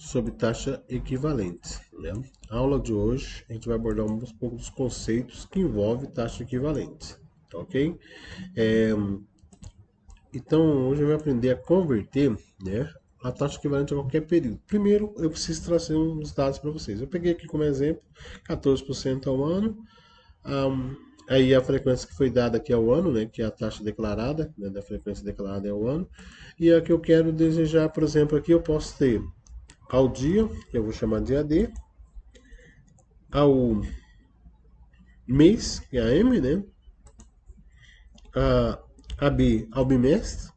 sobre taxa equivalente, né? A aula de hoje a gente vai abordar um pouco dos conceitos que envolvem taxa equivalente, tá ok? Então hoje eu vou aprender a converter, né, a taxa equivalente a qualquer período. Primeiro eu preciso trazer uns dados para vocês. Eu peguei aqui como exemplo 14% ao ano. Aí a frequência que foi dada aqui ao ano, né, que é a taxa declarada, né, da frequência declarada é o ano. E a que eu quero desejar, por exemplo, aqui eu posso ter ao dia, que eu vou chamar de AD, ao mês, que é a M, né? A B ao bimestre,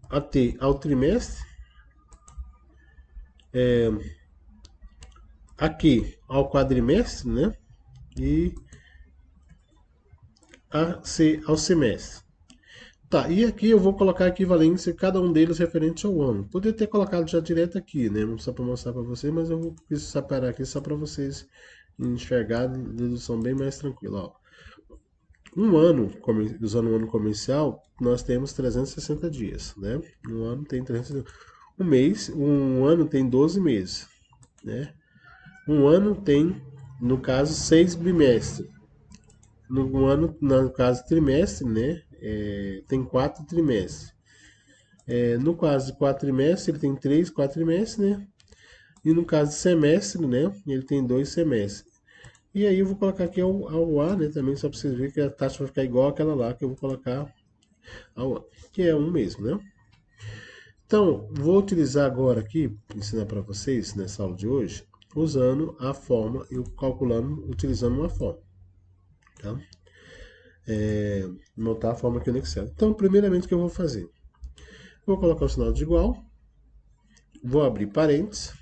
a T ao trimestre, a Q ao quadrimestre, né? E a C ao semestre. Tá, e aqui eu vou colocar a equivalência cada um deles referente ao ano. Poderia ter colocado já direto aqui, né? Não só para mostrar para você, mas eu vou separar aqui só para vocês enxergarem dedução bem mais tranquila. Ó. Um ano, usando um ano comercial, nós temos 360 dias, né? Um ano tem 360. Um ano tem 12 meses, né? Um ano tem, no caso, 6 bimestres. No ano, no caso, trimestre, né? Tem 4 trimestres. No caso de quatrimestre, ele tem 3 quatrimestres, né? E no caso de semestre, né? Ele tem 2 semestres. E aí eu vou colocar aqui ao A, né? Também só para vocês verem que a taxa vai ficar igual àquela lá que eu vou colocar ao A, que é um mesmo, né? Então, vou utilizar agora aqui, ensinar para vocês nessa aula de hoje, usando a forma, eu calculando, utilizando uma forma, tá? Montar a forma aqui no Excel. Então, primeiramente, o que eu vou fazer? Vou colocar o sinal de igual, vou abrir parênteses,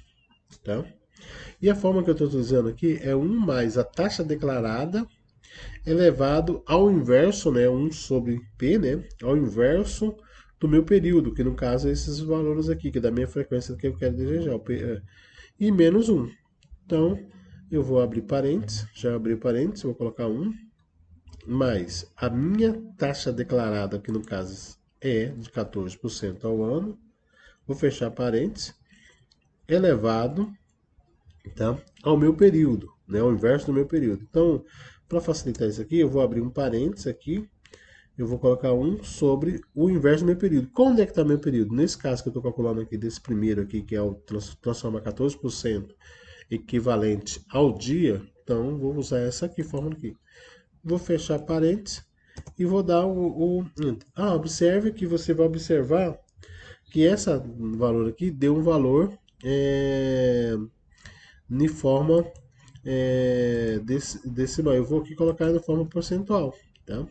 tá? E a forma que eu estou utilizando aqui é 1 mais a taxa declarada elevado ao inverso, né? 1 sobre P, né? Ao inverso do meu período, que no caso é esses valores aqui, que é da minha frequência que eu quero desejar, e menos 1. Então, eu vou abrir parênteses, já abri parênteses, vou colocar 1, mais a minha taxa declarada, que no caso é de 14% ao ano, vou fechar parênteses, elevado, tá, ao meu período, né, ao inverso do meu período. Então, para facilitar isso aqui, eu vou abrir um parênteses aqui, eu vou colocar 1 sobre o inverso do meu período. Quando é que está meu período? Nesse caso que eu estou calculando aqui, desse primeiro aqui, que é o transformar 14% equivalente ao dia, então vou usar essa aqui, fórmula aqui. Vou fechar parênteses e vou dar observe que você vai observar que esse valor aqui deu um valor de forma decimal. Eu vou aqui colocar de forma percentual, tá?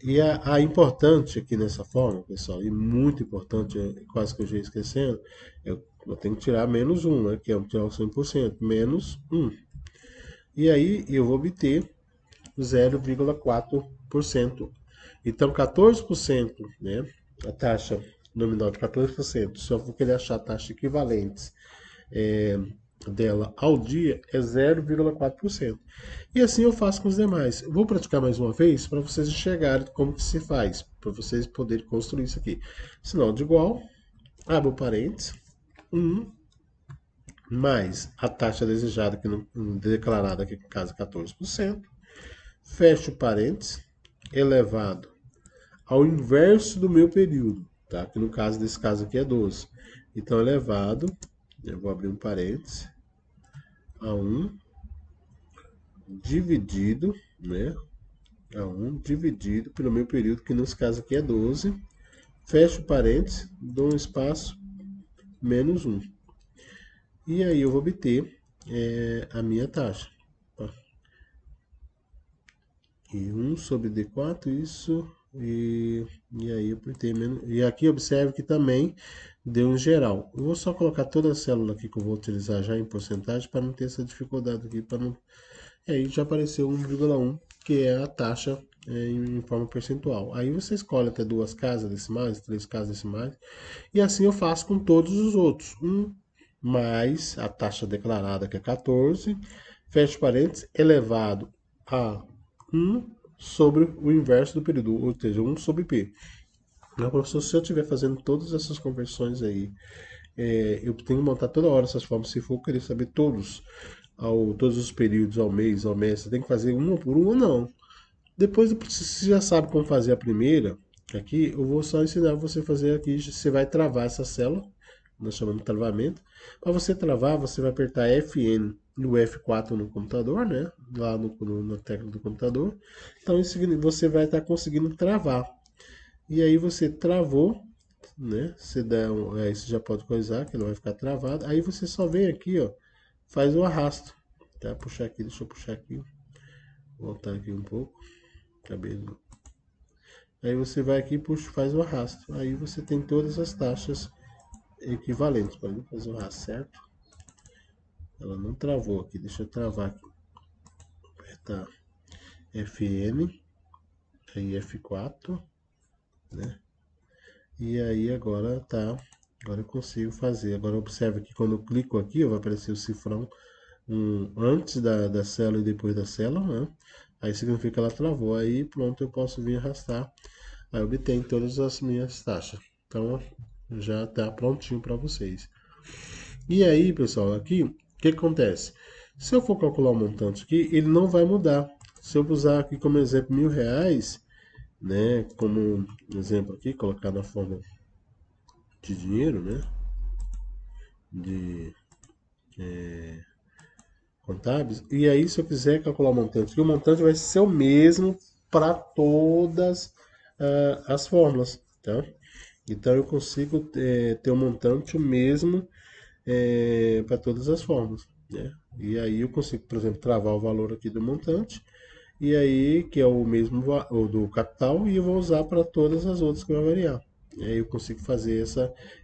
E a importante aqui nessa forma, pessoal, e muito importante, quase que eu já ia esquecendo, eu tenho que tirar menos 1, né, que é tirar o 100%, menos 1. E aí eu vou obter 0,4%. Então, 14%, né, a taxa nominal de 14%, se eu for querer achar a taxa equivalente dela ao dia, é 0,4%. E assim eu faço com os demais. Vou praticar mais uma vez para vocês enxergarem como que se faz, para vocês poderem construir isso aqui. Sinal de igual, abro parênteses, 1 mais a taxa desejada, que não, declarada aqui no caso 14%, fecho parênteses, elevado ao inverso do meu período, tá? Que no caso desse caso aqui é 12. Então, elevado, eu vou abrir um parênteses, a 1 dividido, né? A 1 dividido pelo meu período, que nesse caso aqui é 12. Fecho parênteses, dou um espaço, menos 1. E aí eu vou obter a minha taxa. E 1 sobre D4, isso. E aí eu apertei menos. E aqui observe que também deu um geral. Eu vou só colocar toda a célula aqui que eu vou utilizar já em porcentagem para não ter essa dificuldade aqui. Não... E aí já apareceu 1,1, que é a taxa em forma percentual. Aí você escolhe até 2 casas decimais, 3 casas decimais. E assim eu faço com todos os outros. 1 mais a taxa declarada, que é 14, fecha parênteses, elevado a 1 sobre o inverso do período, ou seja, 1 sobre P. Então, professor, se eu estiver fazendo todas essas conversões aí eu tenho que montar toda hora essas formas, se for querer saber todos os períodos ao mês, ao mês, você tem que fazer uma por uma, não. Depois você já sabe como fazer a primeira. Aqui eu vou só ensinar você a fazer aqui. Você vai travar essa célula, nós chamamos de travamento. Para você travar, você vai apertar FN e o F4 no computador, né? Lá na tecla do computador. Então você vai estar conseguindo travar. E aí você travou, né? Aí você já pode coisar, que ele vai ficar travado. Aí você só vem aqui, ó, faz o arrasto. Tá? Puxar aqui, deixa eu puxar aqui. Voltar aqui um pouco. Cabelo. Aí você vai aqui e puxa, faz o arrasto. Aí você tem todas as taxas equivalentes. Pode fazer o arrasto, certo? Ela não travou aqui. Deixa eu travar aqui. Apertar FN. Aí F4. Né? E aí agora tá. Agora eu consigo fazer. Agora observe que quando eu clico aqui, vai aparecer o cifrão antes da célula e depois da célula, né? Aí significa que ela travou. Aí pronto, eu posso vir arrastar. Aí obtém todas as minhas taxas. Então já está prontinho para vocês. E aí, pessoal, aqui o que acontece? Se eu for calcular o montante aqui, ele não vai mudar. Se eu usar aqui como exemplo R$ 1.000, né? Como exemplo aqui, colocar na forma de dinheiro, né? De contábeis. E aí, se eu quiser calcular o montante, o montante vai ser o mesmo para todas as fórmulas, tá? Então eu consigo ter um montante o mesmo para todas as formas, né? E aí eu consigo, por exemplo, travar o valor aqui do montante, e aí que é o mesmo o do capital, e eu vou usar para todas as outras que vai variar. E aí eu consigo fazer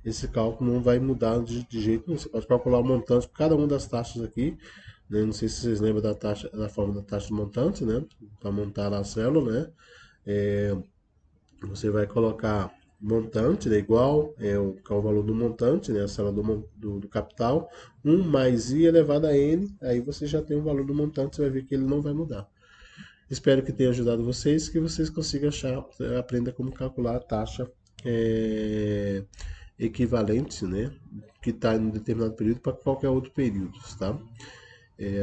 esse cálculo, não vai mudar de jeito nenhum. Você pode calcular o montante por cada uma das taxas aqui, né? Não sei se vocês lembram da forma da taxa de montante, né? Para montar a célula, né? Você vai colocar montante, né, igual que é o valor do montante, né, a célula do capital, 1 mais i elevado a n, aí você já tem o valor do montante, você vai ver que ele não vai mudar. Espero que tenha ajudado vocês, que vocês consigam aprenda como calcular a taxa equivalente, né, que está em um determinado período para qualquer outro período, tá?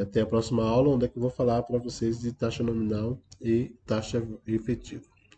Até a próxima aula, onde é que eu vou falar para vocês de taxa nominal e taxa efetiva.